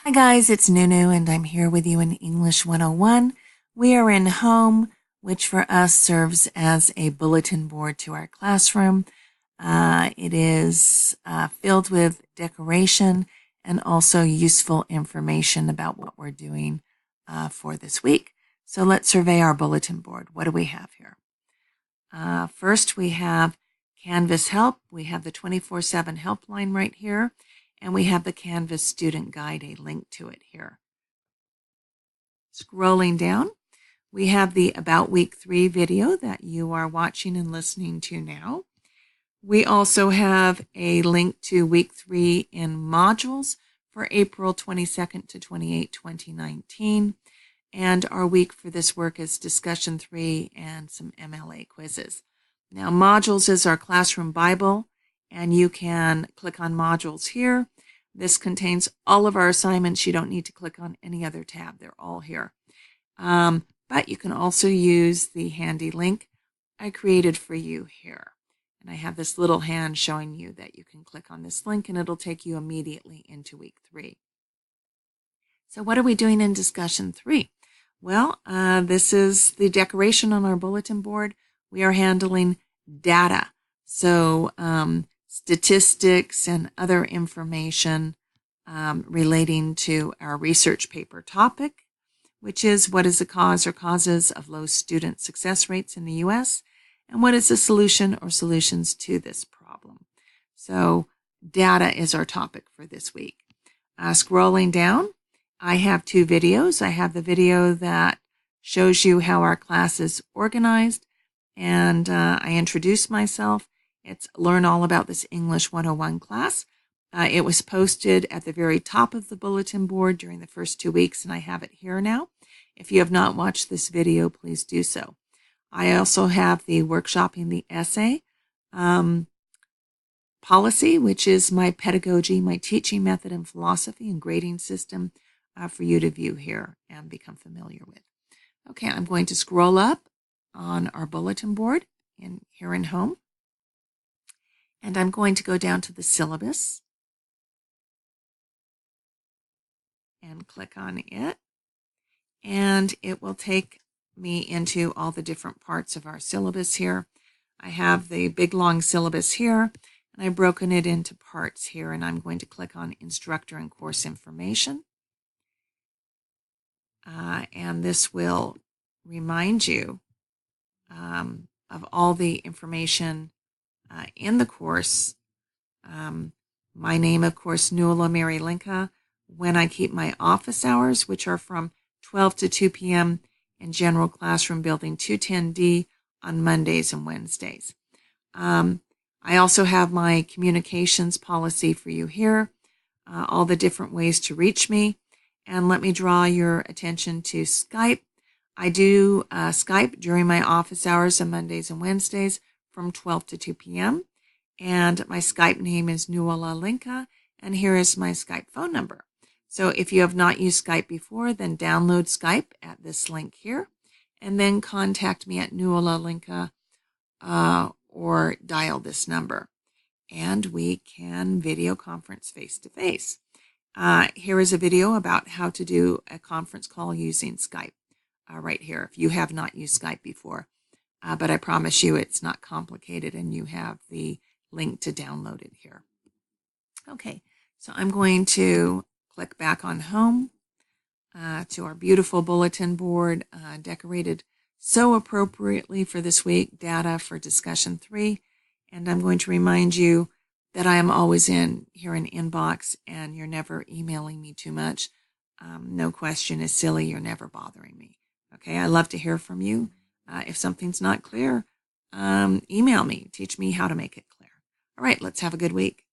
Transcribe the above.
Hi guys, it's Nunu and I'm here with you in English 101. We are in Home, which for us serves as a bulletin board to our classroom. It is filled with decoration and also useful information about what we're doing for this week. So let's survey our bulletin board. What do we have here? First, we have Canvas Help. We have the 24/7 helpline right here. And we have the Canvas Student Guide, a link to it here. Scrolling down, we have the About Week 3 video that you are watching and listening to now. We also have a link to Week 3 in modules for April 22nd to 28, 2019. And our week for this work is Discussion 3 and some MLA quizzes. Now, modules is our classroom Bible, and you can click on modules here. This contains all of our assignments. You don't need to click on any other tab. They're all here. But you can also use the handy link I created for you here. And I have this little hand showing you that you can click on this link and it'll take you immediately into week 3. So what are we doing in discussion 3? Well, this is the decoration on our bulletin board. We are handling data. So statistics and other information relating to our research paper topic, which is what is the cause or causes of low student success rates in the U.S., and what is the solution or solutions to this problem. So data is our topic for this week. Scrolling down, I have 2 videos. I have the video that shows you how our class is organized, and I introduce myself. It's Learn All About This English 101 class. It was posted at the very top of the bulletin board during the first 2 weeks, and I have it here now. If you have not watched this video, please do so. I also have the Workshopping the Essay policy, which is my pedagogy, my teaching method and philosophy and grading system for you to view here and become familiar with. Okay, I'm going to scroll up on our bulletin board here in Home. And I'm going to go down to the syllabus and click on it. And it will take me into all the different parts of our syllabus here. I have the big long syllabus here, and I've broken it into parts here. And I'm going to click on Instructor and Course Information. And this will remind you of all the information in the course. My name, of course, Nuala Mary Linka. When I keep my office hours, which are from 12 to 2 p.m. in General Classroom Building 210D on Mondays and Wednesdays. I also have my communications policy for you here, all the different ways to reach me. And let me draw your attention to Skype. I do Skype during my office hours on Mondays and Wednesdays from 12 to 2 p.m. And my Skype name is Nuala Linka, and here is my Skype phone number. So if you have not used Skype before, then download Skype at this link here, and then contact me at Nuala Linka or dial this number. And we can video conference face-to-face. Here is a video about how to do a conference call using Skype right here, if you have not used Skype before. But I promise you it's not complicated, and you have the link to download it here. Okay, so I'm going to click back on Home to our beautiful bulletin board, decorated so appropriately for this week, data for discussion 3. And I'm going to remind you that I am always here in inbox, and you're never emailing me too much. No question is silly. You're never bothering me. Okay, I love to hear from you. If something's not clear, email me. Teach me how to make it clear. All right, let's have a good week.